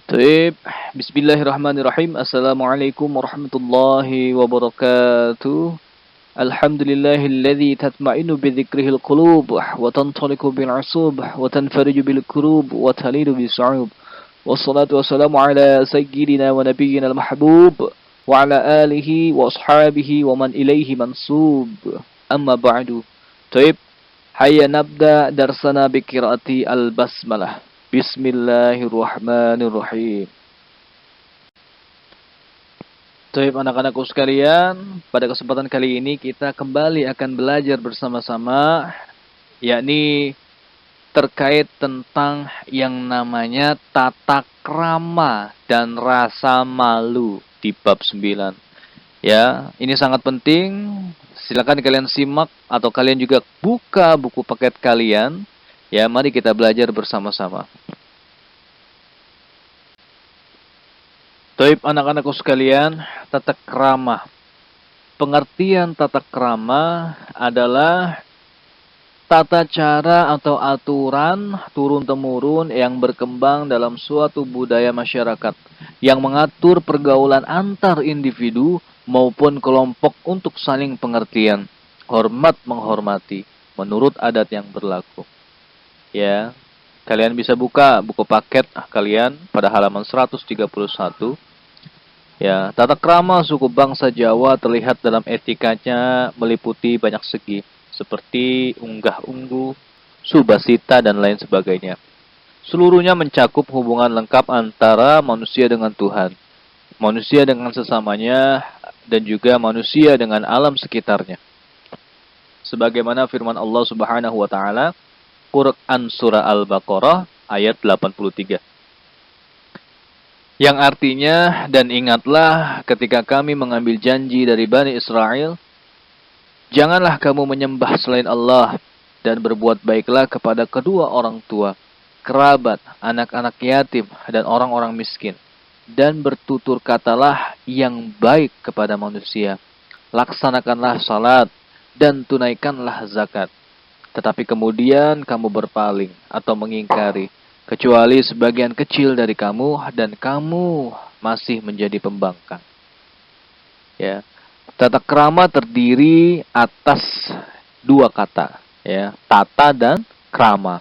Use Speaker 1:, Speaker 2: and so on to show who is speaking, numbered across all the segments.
Speaker 1: Baik, Bismillahirrahmanirrahim. Assalamualaikum warahmatullahi wabarakatuh. Alhamdulillahilladzi tatma'innu bidzikrihil qulub wa tantaliqu bil 'usub wa tanfariju bil kurub wa talidu bis su'ub. Wassalatu wassalamu ala sayyidina wa nabiyyina al-mahbub wa ala alihi wa ashabihi wa man ilaihi mansub. Amma ba'du. Baik, hayya nabda darsana bi qiraati al-basmalah. Bismillahirrahmanirrahim. Baik anak-anakku sekalian, pada kesempatan kali ini kita kembali akan belajar bersama-sama, yakni terkait tentang yang namanya tata krama dan rasa malu di bab 9. Ya, ini sangat penting. Silakan kalian simak atau kalian juga buka buku paket kalian. Ya, mari kita belajar bersama-sama. Baik anak-anakku sekalian, tata krama. Pengertian tata krama adalah tata cara atau aturan turun-temurun yang berkembang dalam suatu budaya masyarakat yang mengatur pergaulan antar individu maupun kelompok untuk saling pengertian, hormat menghormati menurut adat yang berlaku. Ya, kalian bisa buka buku paket kalian pada halaman 131. Ya, tata krama suku bangsa Jawa terlihat dalam etikanya meliputi banyak segi, seperti unggah-ungguh, subasita, dan lain sebagainya. Seluruhnya mencakup hubungan lengkap antara manusia dengan Tuhan, manusia dengan sesamanya, dan juga manusia dengan alam sekitarnya. Sebagaimana firman Allah Subhanahu wa taala, Quran surah Al-Baqarah ayat 83. Yang artinya, dan ingatlah ketika kami mengambil janji dari Bani Israel, janganlah kamu menyembah selain Allah, dan berbuat baiklah kepada kedua orang tua, kerabat, anak-anak yatim, dan orang-orang miskin. Dan bertutur katalah yang baik kepada manusia. Laksanakanlah salat, dan tunaikanlah zakat. Tetapi kemudian kamu berpaling atau mengingkari, kecuali sebagian kecil dari kamu, dan kamu masih menjadi pembangkang. Ya, tata krama terdiri atas dua kata, ya, tata dan krama.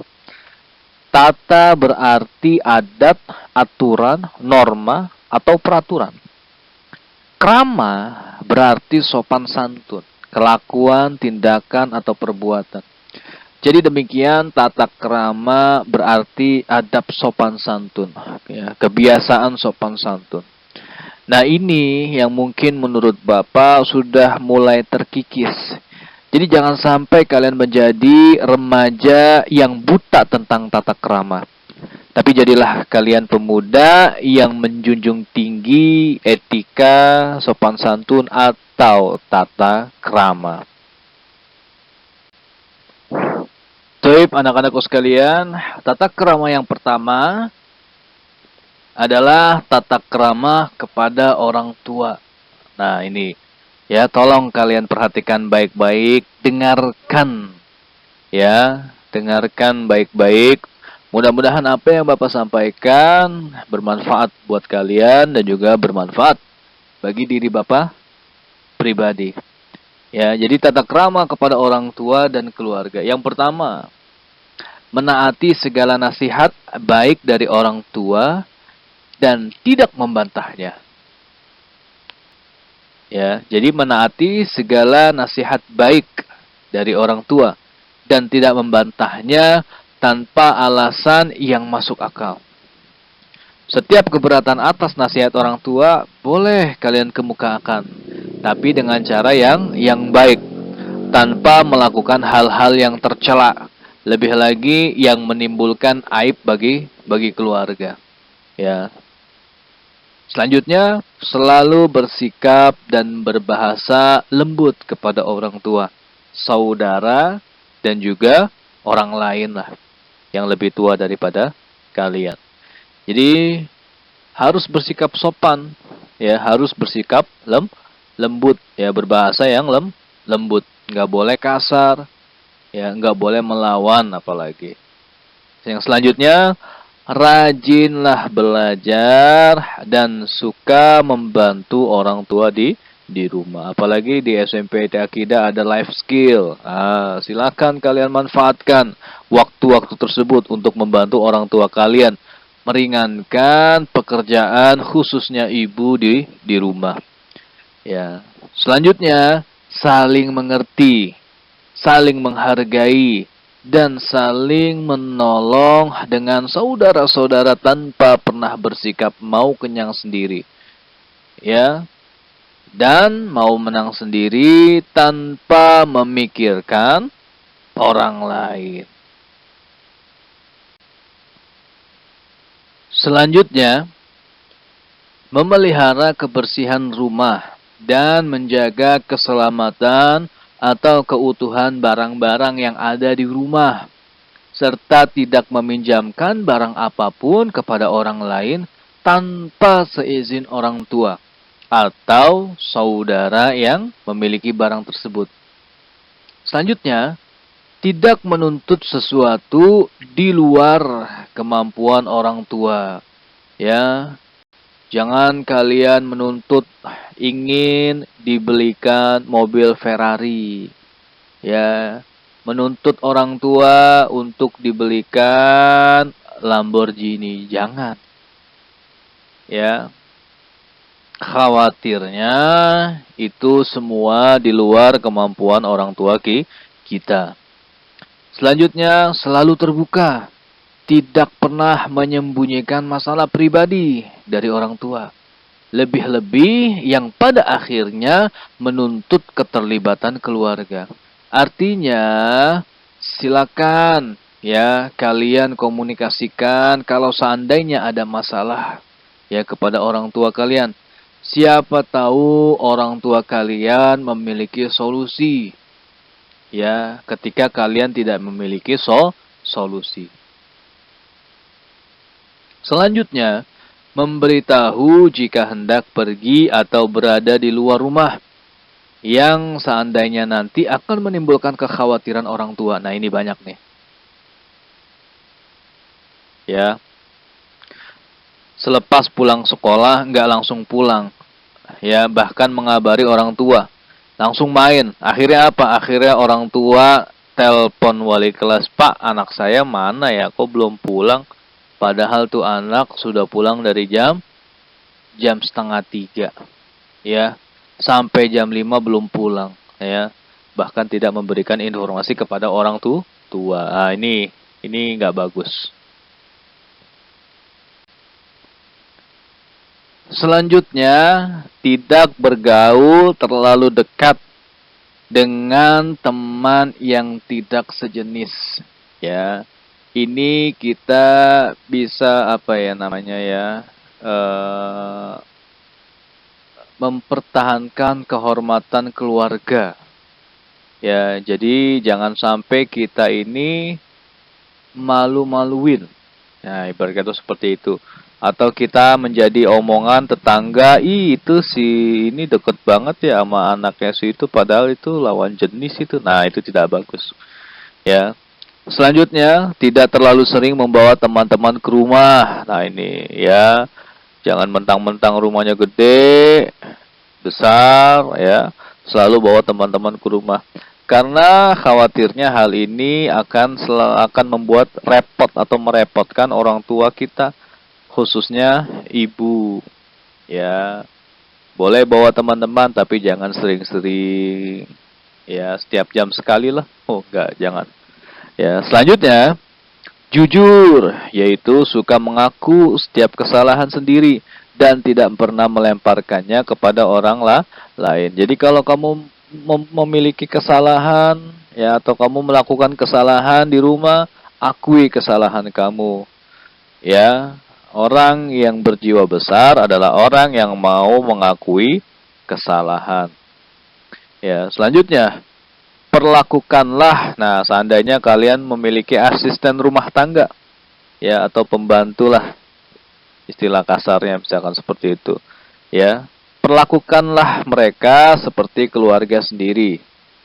Speaker 1: Tata berarti adat, aturan, norma, atau peraturan. Krama berarti sopan santun, kelakuan, tindakan, atau perbuatan. Jadi demikian tata krama berarti adab sopan santun, ya, kebiasaan sopan santun. Nah ini yang mungkin menurut Bapak sudah mulai terkikis. Jadi jangan sampai kalian menjadi remaja yang buta tentang tata krama. Tapi jadilah kalian pemuda yang menjunjung tinggi etika, sopan santun, atau tata krama. Baik, anak-anakku sekalian, tata krama yang pertama adalah tata krama kepada orang tua. Nah, ini ya, tolong kalian perhatikan baik-baik, dengarkan ya, dengarkan baik-baik. Mudah-mudahan apa yang Bapak sampaikan bermanfaat buat kalian dan juga bermanfaat bagi diri Bapak pribadi. Ya, jadi tata krama kepada orang tua dan keluarga. Yang pertama, menaati segala nasihat baik dari orang tua dan tidak membantahnya. Ya, jadi menaati segala nasihat baik dari orang tua dan tidak membantahnya tanpa alasan yang masuk akal. Setiap keberatan atas nasihat orang tua boleh kalian kemukakan, tapi dengan cara yang baik, tanpa melakukan hal-hal yang tercela, lebih lagi yang menimbulkan aib bagi keluarga. Ya. Selanjutnya, selalu bersikap dan berbahasa lembut kepada orang tua, saudara, dan juga orang lain lah yang lebih tua daripada kalian. Jadi harus bersikap sopan, ya, harus bersikap lembut, ya, berbahasa yang lembut, nggak boleh kasar, ya, nggak boleh melawan apalagi. Yang selanjutnya, rajinlah belajar dan suka membantu orang tua di rumah. Apalagi di SMP Akidah ada life skill. Silakan kalian manfaatkan waktu-waktu tersebut untuk membantu orang tua kalian, meringankan pekerjaan khususnya ibu di rumah. Ya. Selanjutnya, saling mengerti, saling menghargai, dan saling menolong dengan saudara-saudara tanpa pernah bersikap mau kenyang sendiri. Ya, dan mau menang sendiri tanpa memikirkan orang lain. Selanjutnya, memelihara kebersihan rumah dan menjaga keselamatan atau keutuhan barang-barang yang ada di rumah, serta tidak meminjamkan barang apapun kepada orang lain tanpa seizin orang tua atau saudara yang memiliki barang tersebut. Selanjutnya, tidak menuntut sesuatu di luar kemampuan orang tua. Ya, jangan kalian menuntut ingin dibelikan mobil Ferrari. Ya, menuntut orang tua untuk dibelikan Lamborghini. Jangan. Ya, khawatirnya itu semua di luar kemampuan orang tua kita. Selanjutnya, selalu terbuka. Tidak pernah menyembunyikan masalah pribadi dari orang tua. Lebih-lebih yang pada akhirnya menuntut keterlibatan keluarga. Artinya, silakan ya kalian komunikasikan kalau seandainya ada masalah ya kepada orang tua kalian. Siapa tahu orang tua kalian memiliki solusi. Ya, ketika kalian tidak memiliki solusi. Selanjutnya, memberitahu jika hendak pergi atau berada di luar rumah yang seandainya nanti akan menimbulkan kekhawatiran orang tua. Nah, ini banyak nih. Ya. Selepas pulang sekolah nggak langsung pulang. Ya, bahkan mengabari orang tua. Langsung main. Akhirnya apa? Akhirnya orang tua telepon wali kelas, "Pak, anak saya mana ya? Kok belum pulang?" Padahal tuh anak sudah pulang dari jam 2:30. Ya, sampai jam 5 belum pulang. Ya, bahkan tidak memberikan informasi kepada orang tua. Ini nggak bagus. Selanjutnya, tidak bergaul terlalu dekat dengan teman yang tidak sejenis. Ya, ini kita bisa mempertahankan kehormatan keluarga. Ya, jadi jangan sampai kita ini malu-maluin. Nah, ibaratnya itu seperti itu. Atau kita menjadi omongan tetangga, itu si ini deket banget ya sama anaknya si itu, padahal itu lawan jenis itu. Nah, itu tidak bagus. Ya. Selanjutnya, tidak terlalu sering membawa teman-teman ke rumah. Nah, ini ya, jangan mentang-mentang rumahnya gede, besar, ya, selalu bawa teman-teman ke rumah. Karena khawatirnya hal ini akan membuat repot atau merepotkan orang tua kita, khususnya ibu. Ya, boleh bawa teman-teman, tapi jangan sering-sering. Ya, setiap jam sekali lah. Oh, enggak, jangan. Ya, selanjutnya, jujur, yaitu suka mengaku setiap kesalahan sendiri dan tidak pernah melemparkannya kepada orang lain. Jadi kalau kamu memiliki kesalahan, ya, atau kamu melakukan kesalahan di rumah, akui kesalahan kamu. Ya, orang yang berjiwa besar adalah orang yang mau mengakui kesalahan. Ya, selanjutnya, perlakukanlah, nah seandainya kalian memiliki asisten rumah tangga, ya, atau pembantulah, istilah kasarnya misalkan seperti itu, ya, perlakukanlah mereka seperti keluarga sendiri.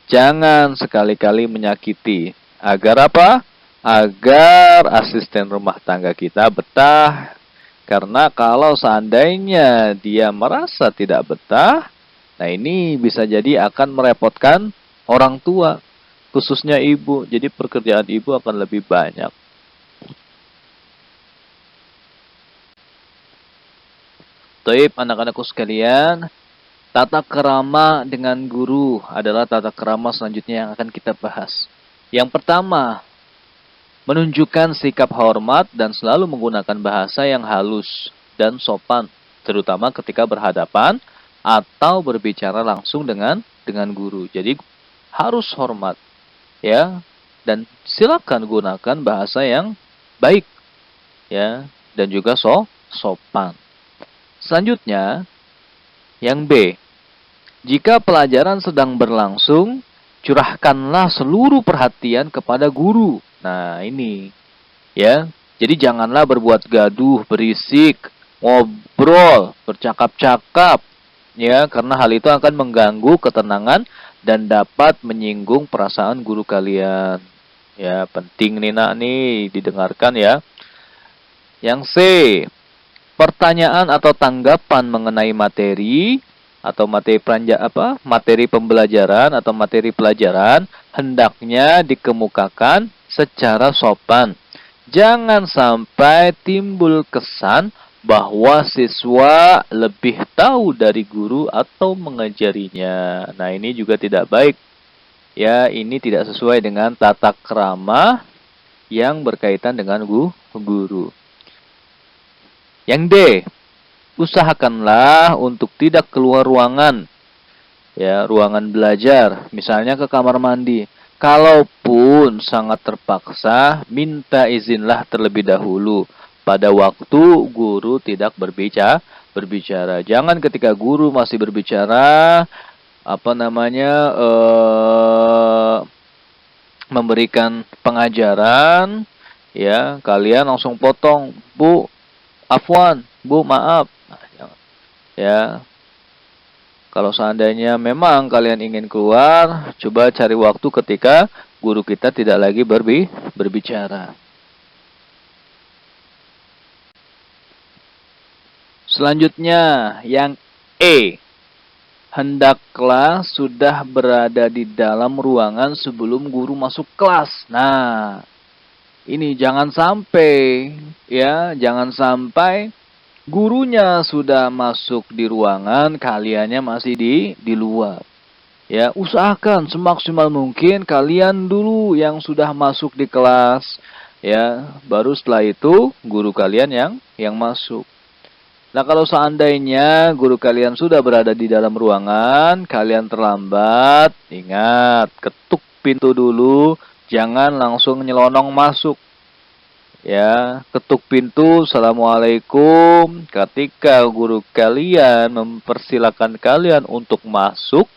Speaker 1: Jangan sekali-kali menyakiti. Agar apa? agar asisten rumah tangga kita betah. Karena kalau seandainya dia merasa tidak betah, nah ini bisa jadi akan merepotkan orang tua, khususnya ibu. Jadi pekerjaan ibu akan lebih banyak. Taib anak-anakku sekalian, tata kerama dengan guru adalah tata kerama selanjutnya yang akan kita bahas. Yang pertama, menunjukkan sikap hormat dan selalu menggunakan bahasa yang halus dan sopan, terutama ketika berhadapan atau berbicara langsung dengan guru. Jadi harus hormat, ya, dan silakan gunakan bahasa yang baik, ya, dan juga sopan. Selanjutnya, yang B, jika pelajaran sedang berlangsung, curahkanlah seluruh perhatian kepada guru. Nah, ini ya. Jadi janganlah berbuat gaduh, berisik, ngobrol, bercakap-cakap, ya, karena hal itu akan mengganggu ketenangan dan dapat menyinggung perasaan guru kalian. Ya, penting nih nak nih didengarkan ya. Yang C, pertanyaan atau tanggapan mengenai materi atau materi pembelajaran atau materi pelajaran hendaknya dikemukakan secara sopan. Jangan sampai timbul kesan bahwa siswa lebih tahu dari guru atau mengajarinya. Nah, ini juga tidak baik. Ya, ini tidak sesuai dengan tata krama yang berkaitan dengan guru. Yang D, usahakanlah untuk tidak keluar ruangan. Ya, ruangan belajar, misalnya ke kamar mandi. Kalaupun sangat terpaksa, minta izinlah terlebih dahulu pada waktu guru tidak berbicara. Jangan ketika guru masih berbicara, memberikan pengajaran, ya, kalian langsung potong, Bu, afwan, Bu, maaf. Ya, kalau seandainya memang kalian ingin keluar, coba cari waktu ketika guru kita tidak lagi berbicara. Selanjutnya, yang E. Hendaklah sudah berada di dalam ruangan sebelum guru masuk kelas. Nah, ini jangan sampai, ya, jangan sampai gurunya sudah masuk di ruangan, kaliannya masih di luar. Ya, usahakan semaksimal mungkin kalian dulu yang sudah masuk di kelas, ya, baru setelah itu guru kalian yang masuk. Nah, kalau seandainya guru kalian sudah berada di dalam ruangan, kalian terlambat, ingat, ketuk pintu dulu, jangan langsung nyelonong masuk. Ya, ketuk pintu, Assalamualaikum. Ketika guru kalian mempersilahkan kalian untuk masuk,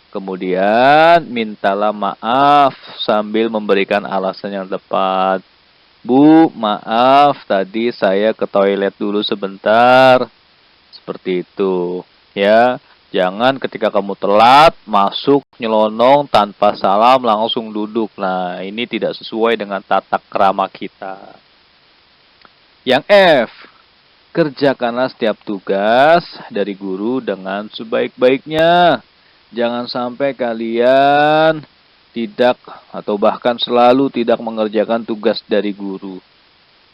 Speaker 1: kemudian mintalah maaf sambil memberikan alasan yang tepat. Bu, maaf, tadi saya ke toilet dulu sebentar. Seperti itu. Ya, jangan ketika kamu telat, masuk, nyelonong, tanpa salam, langsung duduk. Nah, ini tidak sesuai dengan tata krama kita. Yang F, kerjakanlah setiap tugas dari guru dengan sebaik-baiknya. Jangan sampai kalian tidak atau bahkan selalu tidak mengerjakan tugas dari guru.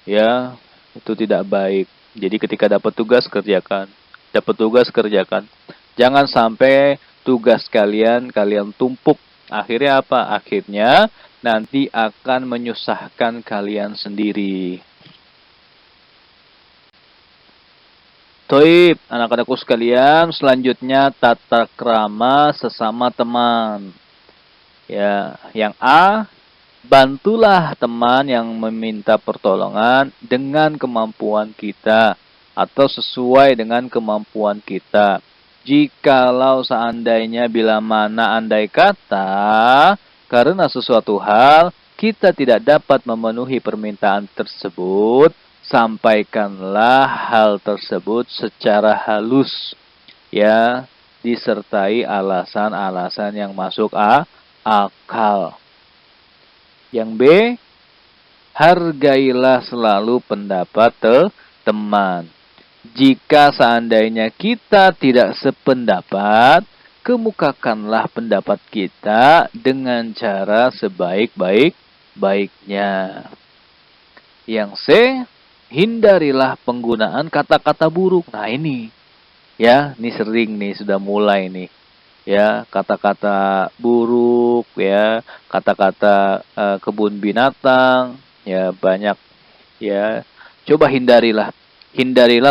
Speaker 1: Ya, itu tidak baik. Jadi ketika dapat tugas kerjakan. Dapat tugas kerjakan. Jangan sampai tugas kalian tumpuk. Akhirnya apa? Akhirnya nanti akan menyusahkan kalian sendiri. Toib, anak-anakku sekalian, selanjutnya tata krama sesama teman. Ya, yang A, bantulah teman yang meminta pertolongan dengan kemampuan kita atau sesuai dengan kemampuan kita. Jikalau seandainya bila mana andai kata karena sesuatu hal kita tidak dapat memenuhi permintaan tersebut, sampaikanlah hal tersebut secara halus, ya, disertai alasan-alasan yang masuk akal. Yang B, Hargailah selalu pendapat teman. Jika seandainya kita tidak sependapat, kemukakanlah pendapat kita dengan cara sebaik-baiknya. Yang C, hindarilah penggunaan kata-kata buruk. Nah ini, ya, ini sering nih, sudah mulai nih. Ya, kata-kata buruk, ya, kata-kata kebun binatang, ya, banyak, ya. Coba hindarilah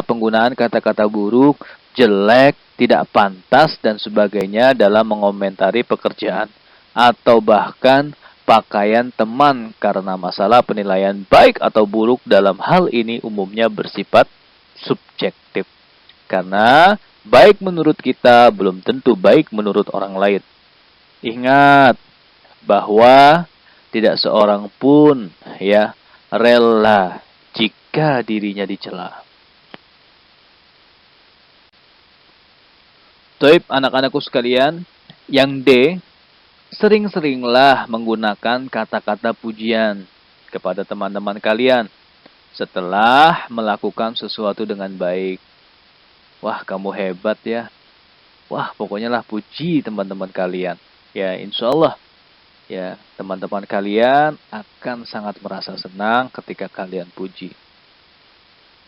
Speaker 1: penggunaan kata-kata buruk, jelek, tidak pantas, dan sebagainya dalam mengomentari pekerjaan atau bahkan pakaian teman, karena masalah penilaian baik atau buruk dalam hal ini umumnya bersifat subjektif. Karena baik menurut kita belum tentu baik menurut orang lain. Ingat bahwa tidak seorang pun ya rela jika dirinya dicela. Taib anak-anakku sekalian, yang D, sering-seringlah menggunakan kata-kata pujian kepada teman-teman kalian setelah melakukan sesuatu dengan baik. Wah, kamu hebat ya. Wah, pokoknya lah puji teman-teman kalian. Ya, insya Allah, ya, teman-teman kalian akan sangat merasa senang ketika kalian puji.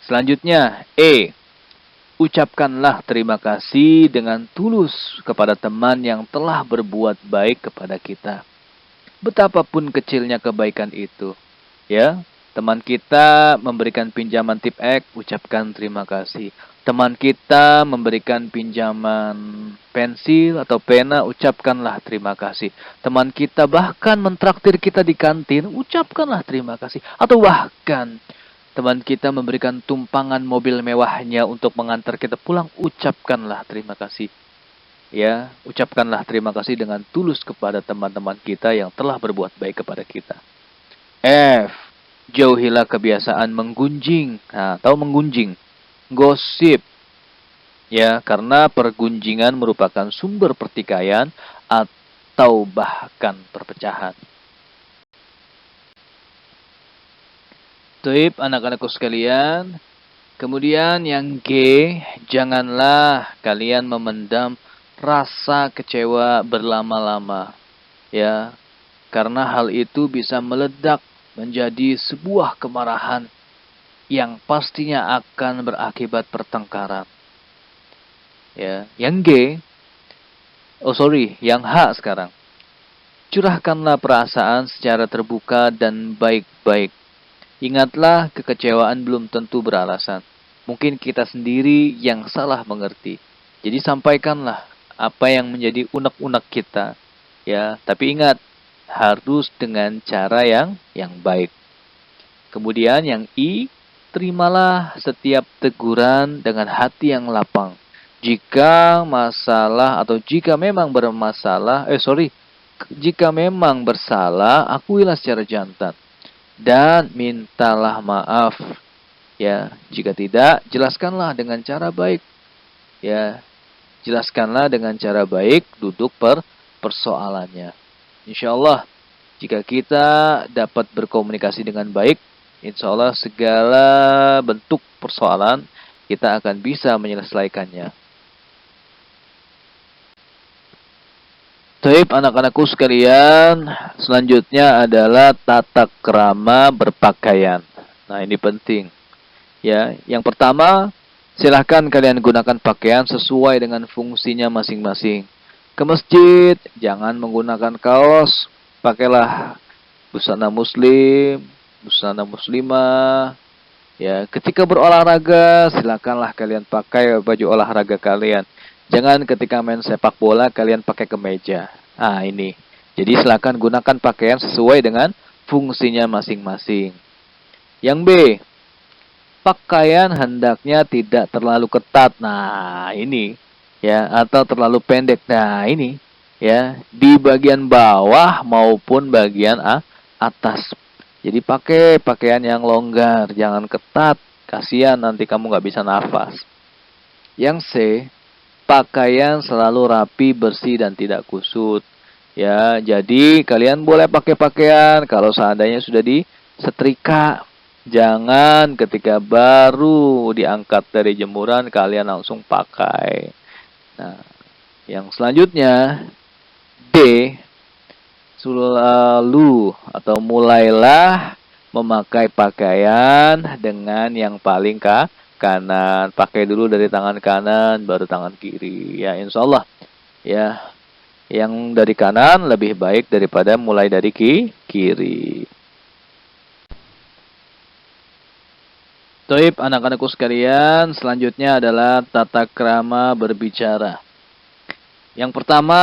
Speaker 1: Selanjutnya, E, ucapkanlah terima kasih dengan tulus kepada teman yang telah berbuat baik kepada kita. Betapapun kecilnya kebaikan itu. Ya, teman kita memberikan pinjaman tip X, ucapkan terima kasih. Teman kita memberikan pinjaman pensil atau pena, ucapkanlah terima kasih. Teman kita bahkan mentraktir kita di kantin, ucapkanlah terima kasih. Atau bahkan teman kita memberikan tumpangan mobil mewahnya untuk mengantar kita pulang, ucapkanlah terima kasih. Ya, ucapkanlah terima kasih dengan tulus kepada teman-teman kita yang telah berbuat baik kepada kita. F, jauhilah kebiasaan menggunjing. Nah, tahu menggunjing? Gosip. Ya, karena pergunjingan merupakan sumber pertikaian atau bahkan perpecahan. Taib anak-anakku sekalian. Kemudian yang G, janganlah kalian memendam rasa kecewa berlama-lama. Ya, karena hal itu bisa meledak menjadi sebuah kemarahan yang pastinya akan berakibat pertengkaran. Ya, yang G, yang H sekarang. Curahkanlah perasaan secara terbuka dan baik-baik. Ingatlah, kekecewaan belum tentu beralasan. Mungkin kita sendiri yang salah mengerti. Jadi sampaikanlah apa yang menjadi unek-unek kita. Ya, tapi ingat, harus dengan cara yang baik. Kemudian yang I, terimalah setiap teguran dengan hati yang lapang. Jika memang bersalah, akuilah secara jantan. Dan mintalah maaf. Ya, jika tidak, jelaskanlah dengan cara baik. Ya, jelaskanlah dengan cara baik duduk persoalannya. Insya Allah, jika kita dapat berkomunikasi dengan baik, insya Allah segala bentuk persoalan kita akan bisa menyelesaikannya. Taib anak-anakku sekalian, selanjutnya adalah tata krama berpakaian. Nah, ini penting. Ya, yang pertama, silahkan kalian gunakan pakaian sesuai dengan fungsinya masing-masing. Ke masjid, jangan menggunakan kaos, pakailah busana muslim, busana muslimah. Ya, ketika berolahraga, silakanlah kalian pakai baju olahraga kalian. Jangan ketika main sepak bola kalian pakai kemeja. Ah, ini. Jadi silakan gunakan pakaian sesuai dengan fungsinya masing-masing. Yang B, pakaian hendaknya tidak terlalu ketat. Nah, ini ya, atau terlalu pendek. Nah, ini ya, di bagian bawah maupun bagian atas. Jadi pakai pakaian yang longgar, jangan ketat. Kasihan nanti kamu nggak bisa nafas. Yang C, pakaian selalu rapi, bersih, dan tidak kusut. Ya, jadi kalian boleh pakai pakaian kalau seandainya sudah setrika. Jangan ketika baru diangkat dari jemuran kalian langsung pakai. Nah, yang selanjutnya D, selalu atau mulailah memakai pakaian dengan yang paling kanan. Pakai dulu dari tangan kanan baru tangan kiri. Ya, insya Allah. Ya, yang dari kanan lebih baik daripada mulai dari kiri. Taib, anak-anakku sekalian, selanjutnya adalah tata krama berbicara. Yang pertama,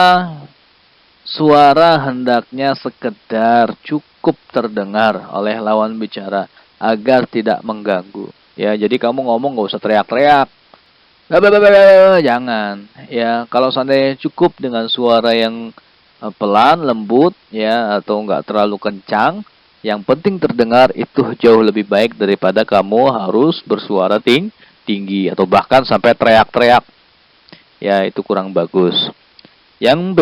Speaker 1: suara hendaknya sekedar cukup terdengar oleh lawan bicara agar tidak mengganggu. Ya, jadi kamu ngomong nggak usah teriak-teriak. Jangan. Ya, kalau seandainya cukup dengan suara yang pelan, lembut, ya, atau nggak terlalu kencang, yang penting terdengar itu jauh lebih baik daripada kamu harus bersuara tinggi atau bahkan sampai teriak-teriak. Ya, itu kurang bagus. Yang B,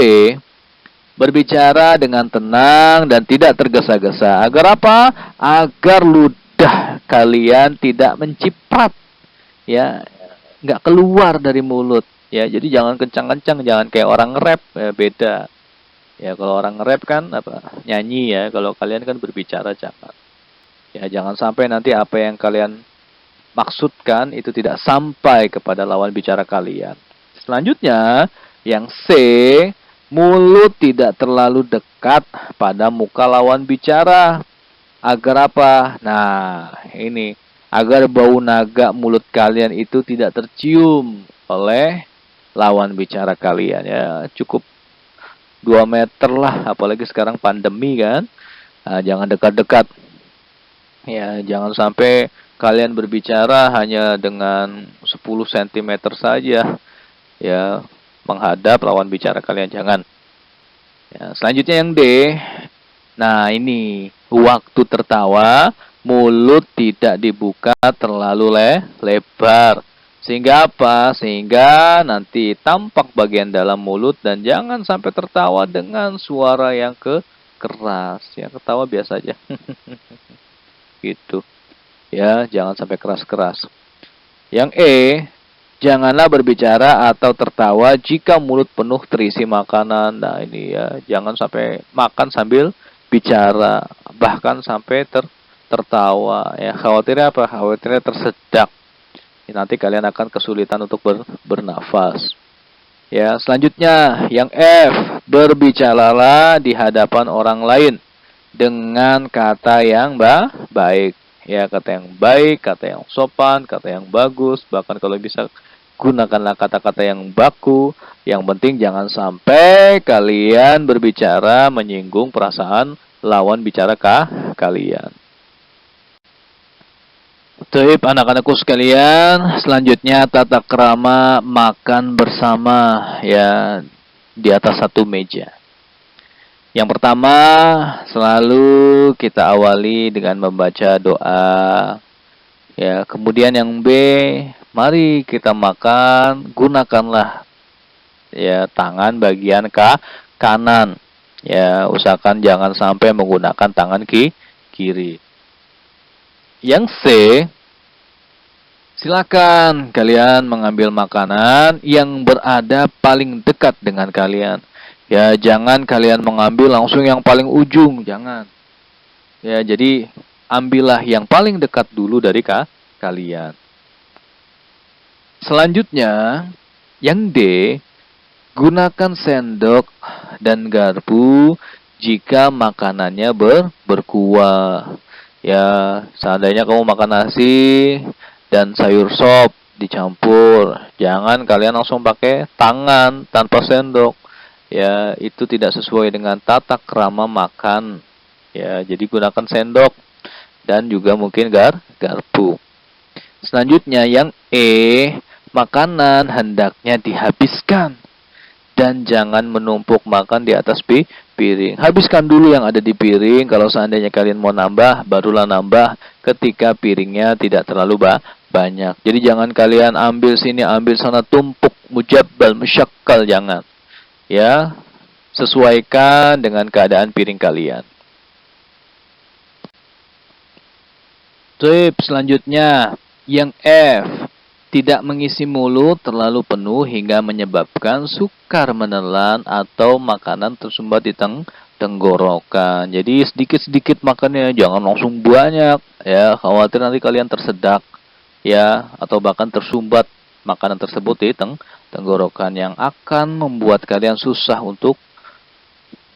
Speaker 1: berbicara dengan tenang dan tidak tergesa-gesa. Agar apa? Agar ludah kalian tidak menciprat. Ya, nggak keluar dari mulut. Ya, jadi jangan kencang-kencang, jangan kayak orang rap, ya, beda. Ya, kalau orang nge-rap kan nyanyi ya, kalau kalian kan berbicara jangan. Ya, jangan sampai nanti apa yang kalian maksudkan itu tidak sampai kepada lawan bicara kalian. Selanjutnya, yang C, mulut tidak terlalu dekat pada muka lawan bicara. Agar apa? Nah, ini agar bau naga mulut kalian itu tidak tercium oleh lawan bicara kalian ya. Cukup 2 meter lah, apalagi sekarang pandemi kan. Nah, jangan dekat-dekat. Ya, jangan sampai kalian berbicara hanya dengan 10 cm saja. Ya, menghadap lawan bicara kalian, jangan. Ya, selanjutnya yang D. Nah, ini waktu tertawa, mulut tidak dibuka terlalu lebar. Sehingga apa? Sehingga nanti tampak bagian dalam mulut dan jangan sampai tertawa dengan suara yang keras. Ya, ketawa biasa aja. Gitu. Ya, jangan sampai keras-keras. Yang E, janganlah berbicara atau tertawa jika mulut penuh terisi makanan. Nah, ini ya, jangan sampai makan sambil bicara, bahkan sampai tertawa. Ya, khawatirnya apa? Khawatirnya tersedak. Nanti kalian akan kesulitan untuk bernafas. Ya, selanjutnya yang F, berbicaralah di hadapan orang lain dengan kata yang baik. Ya, kata yang baik, kata yang sopan, kata yang bagus, bahkan kalau bisa gunakanlah kata-kata yang baku. Yang penting jangan sampai kalian berbicara menyinggung perasaan lawan bicara kalian. Baik, anak-anakku sekalian, selanjutnya tata krama makan bersama ya di atas satu meja. Yang pertama, selalu kita awali dengan membaca doa. Ya, kemudian yang B, mari kita makan, gunakanlah ya tangan bagian kanan. Ya, usahakan jangan sampai menggunakan tangan kiri. Yang C, silakan kalian mengambil makanan yang berada paling dekat dengan kalian. Ya, jangan kalian mengambil langsung yang paling ujung, jangan. Ya, jadi ambillah yang paling dekat dulu dari kalian. Selanjutnya, yang D, gunakan sendok dan garpu jika makanannya berkuah. Ya, seandainya kamu makan nasi dan sayur sop dicampur, jangan kalian langsung pakai tangan tanpa sendok. Ya, itu tidak sesuai dengan tata krama makan. Ya, jadi gunakan sendok dan juga mungkin garpu. Selanjutnya yang E, makanan hendaknya dihabiskan dan jangan menumpuk makan di atas piring. Habiskan dulu yang ada di piring. Kalau seandainya kalian mau nambah, barulah nambah ketika piringnya tidak terlalu banyak. Jadi jangan kalian ambil sini, ambil sana, tumpuk, mujabbal, musyakkal, jangan. Ya, sesuaikan dengan keadaan piring kalian. Tip selanjutnya, yang F, tidak mengisi mulut terlalu penuh hingga menyebabkan sukar menelan atau makanan tersumbat di tenggorokan. Jadi sedikit-sedikit makannya, jangan langsung banyak ya, khawatir nanti kalian tersedak ya atau bahkan tersumbat makanan tersebut di tenggorokan yang akan membuat kalian susah untuk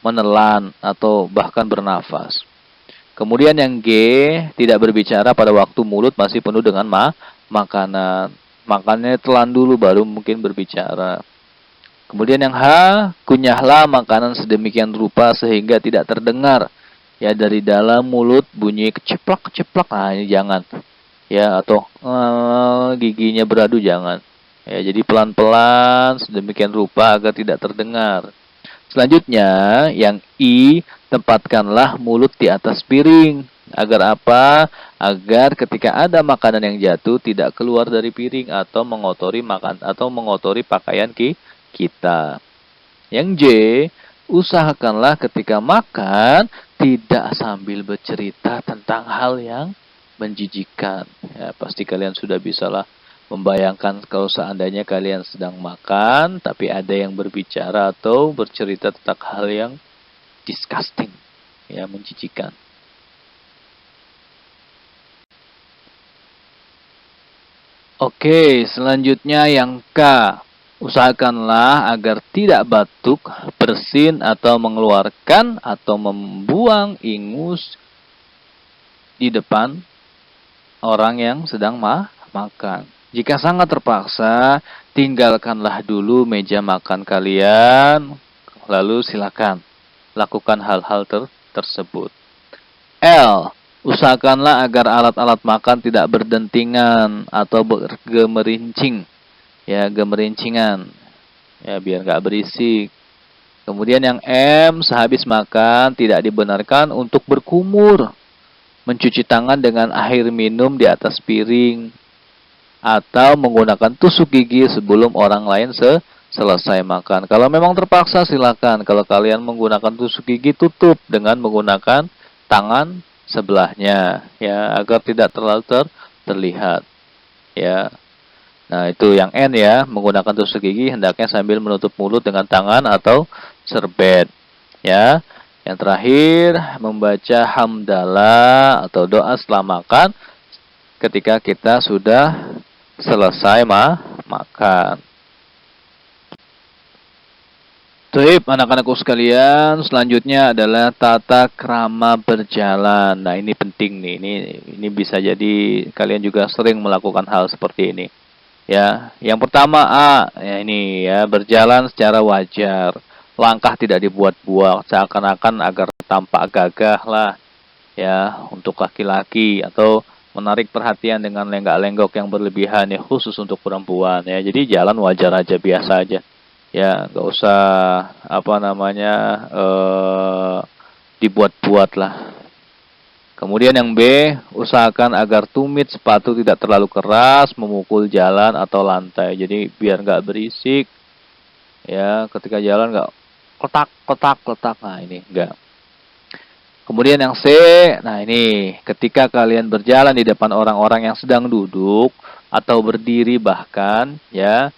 Speaker 1: menelan atau bahkan bernafas. Kemudian yang G, tidak berbicara pada waktu mulut masih penuh dengan makanan. Makannya telan dulu baru mungkin berbicara. Kemudian yang H, kunyahlah makanan sedemikian rupa sehingga tidak terdengar ya dari dalam mulut bunyi keceplak-keceplak. Nah, ini jangan. Ya, atau giginya beradu jangan. Ya, jadi pelan-pelan sedemikian rupa agar tidak terdengar. Selanjutnya, yang I, tempatkanlah mulut di atas piring. Agar apa? Agar ketika ada makanan yang jatuh tidak keluar dari piring atau mengotori pakaian kita. Yang J, usahakanlah ketika makan tidak sambil bercerita tentang hal yang menjijikan. Ya, pasti kalian sudah bisalah membayangkan kalau seandainya kalian sedang makan, tapi ada yang berbicara atau bercerita tentang hal yang disgusting, ya, menjijikan. Oke, selanjutnya yang K. Usahakanlah agar tidak batuk, bersin, atau mengeluarkan atau membuang ingus di depan orang yang sedang makan. Jika sangat terpaksa, tinggalkanlah dulu meja makan kalian, lalu silakan lakukan hal-hal tersebut. L. Usahakanlah agar alat-alat makan tidak berdentingan atau bergemerincing. Ya, gemerincingan. Ya, biar nggak berisik. Kemudian yang M, sehabis makan tidak dibenarkan untuk berkumur, mencuci tangan dengan air minum di atas piring, atau menggunakan tusuk gigi sebelum orang lain selesai makan. Kalau memang terpaksa silakan. Kalau kalian menggunakan tusuk gigi, tutup dengan menggunakan tangan sebelahnya ya agar tidak terlalu terlihat. Ya. Nah, itu yang N ya, menggunakan tusuk gigi hendaknya sambil menutup mulut dengan tangan atau serbet. Ya. Yang terakhir, membaca hamdalah atau doa setelah makan ketika kita sudah selesai makan. Baik, anak-anakku sekalian, selanjutnya adalah tata krama berjalan. Nah, ini penting nih. Ini bisa jadi kalian juga sering melakukan hal seperti ini. Ya, yang pertama A, ya ini ya, berjalan secara wajar. Langkah tidak dibuat-buat, seakan-akan agar tampak gagah lah. Ya, untuk laki-laki atau menarik perhatian dengan lenggak-lenggok yang berlebihan ya, khusus untuk perempuan ya. Jadi jalan wajar aja, biasa aja. Ya, nggak usah dibuat-buat lah. Kemudian yang B, usahakan agar tumit sepatu tidak terlalu keras memukul jalan atau lantai. Jadi biar nggak berisik. Ya, ketika jalan nggak kotak. Nah, ini enggak. Kemudian yang C, nah ini, ketika kalian berjalan di depan orang-orang yang sedang duduk atau berdiri bahkan, ya,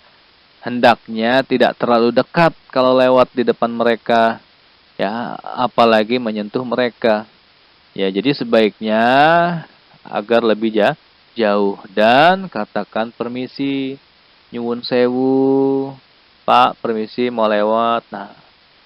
Speaker 1: hendaknya tidak terlalu dekat kalau lewat di depan mereka, ya, apalagi menyentuh mereka. Ya, jadi sebaiknya agar lebih jauh dan katakan permisi, nyuwun sewu, Pak, permisi mau lewat. Nah,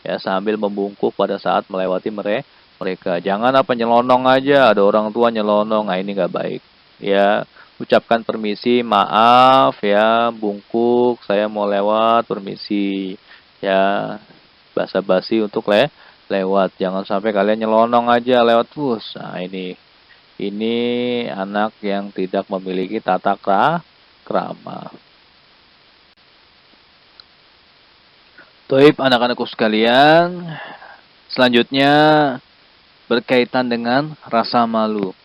Speaker 1: ya sambil membungkuk pada saat melewati mereka. Jangan nyelonong aja, ada orang tua nyelonong, nah ini nggak baik. Ya, ucapkan permisi, maaf ya, bungkuk, saya mau lewat, permisi. Ya, basa-basi untuk lewat. Jangan sampai kalian nyelonong aja lewat bus. Nah, ini anak yang tidak memiliki tata krama. Toib, anak-anakku sekalian, selanjutnya berkaitan dengan rasa malu.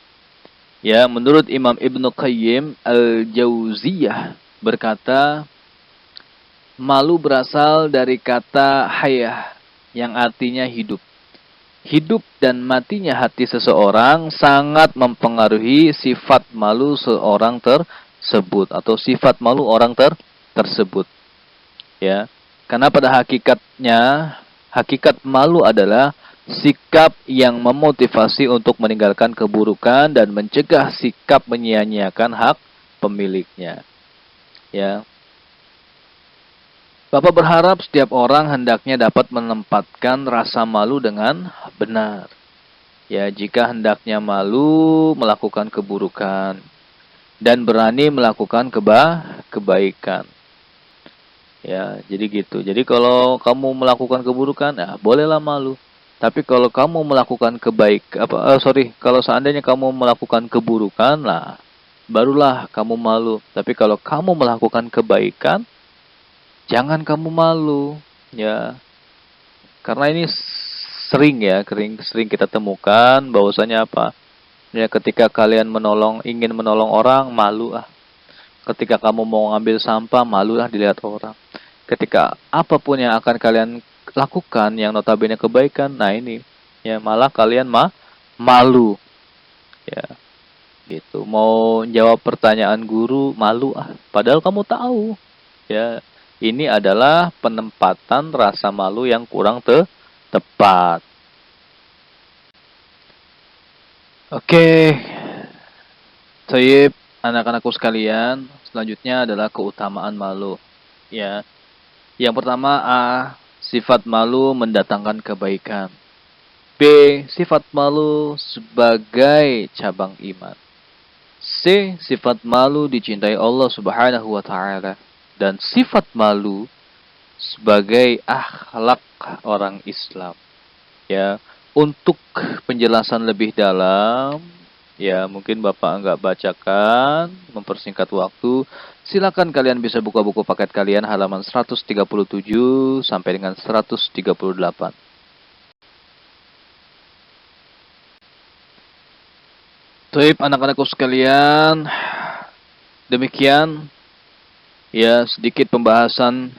Speaker 1: Ya, menurut Imam Ibnu Qayyim Al-Jauziyah berkata, malu berasal dari kata hayah yang artinya hidup. hidup dan matinya hati seseorang sangat mempengaruhi sifat malu seorang tersebut atau sifat malu orang tersebut. Ya, karena pada hakikatnya hakikat malu adalah sikap yang memotivasi untuk meninggalkan keburukan dan mencegah sikap menyia-nyiakan hak pemiliknya. Ya, Bapak berharap setiap orang hendaknya dapat menempatkan rasa malu dengan benar. Ya, jika hendaknya malu melakukan keburukan dan berani melakukan kebaikan. Ya, jadi gitu. Jadi kalau kamu melakukan keburukan, ya bolehlah malu. Tapi kalau kamu melakukan kalau seandainya kamu melakukan keburukan lah, barulah kamu malu. Tapi kalau kamu melakukan kebaikan, jangan kamu malu, ya. Karena ini sering kita temukan bahwasanya apa? Ya, ketika kalian ingin menolong orang, malu ah. Ketika kamu mau ngambil sampah, malu lah dilihat orang. Ketika apapun yang akan kalian lakukan yang notabene kebaikan, nah ini ya malah kalian malu. Ya, gitu. Mau jawab pertanyaan guru, malu ah. Padahal kamu tahu, ya, ini adalah penempatan rasa malu yang kurang tepat. Oke, Tayyib, anak-anakku sekalian, selanjutnya adalah keutamaan malu. Ya, yang pertama A, sifat malu mendatangkan kebaikan. B, sifat malu sebagai cabang iman. C, sifat malu dicintai Allah Subhanahu wa taala. Dan sifat malu sebagai akhlak orang Islam. Ya, untuk penjelasan lebih dalam, ya mungkin Bapak enggak bacakan, mempersingkat waktu. Silakan kalian bisa buka buku paket kalian halaman 137 sampai dengan 138. Baik, anak-anakku sekalian, demikian ya sedikit pembahasan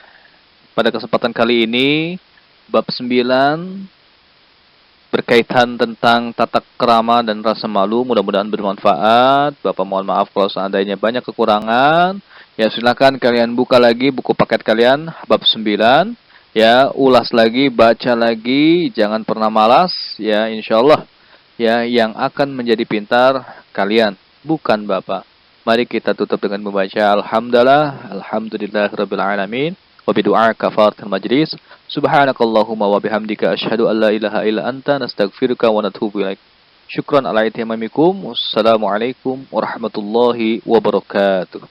Speaker 1: pada kesempatan kali ini, bab 9 berkaitan tentang tata krama dan rasa malu. Mudah-mudahan bermanfaat. Bapak mohon maaf kalau seandainya banyak kekurangan. Ya, silakan kalian buka lagi buku paket kalian bab 9. Ya, ulas lagi, baca lagi, jangan pernah malas. Ya, insyaallah ya yang akan menjadi pintar kalian, bukan Bapak. Mari kita tutup dengan membaca alhamdulillahirabbil alamin. وبدعاء كفارة المجلس سبحانك اللهم وبحمدك أشهد أن لا إله إلا أنت نستغفرك ونتوب إليك شكرا على اهتمامكم والسلام عليكم ورحمة الله وبركاته.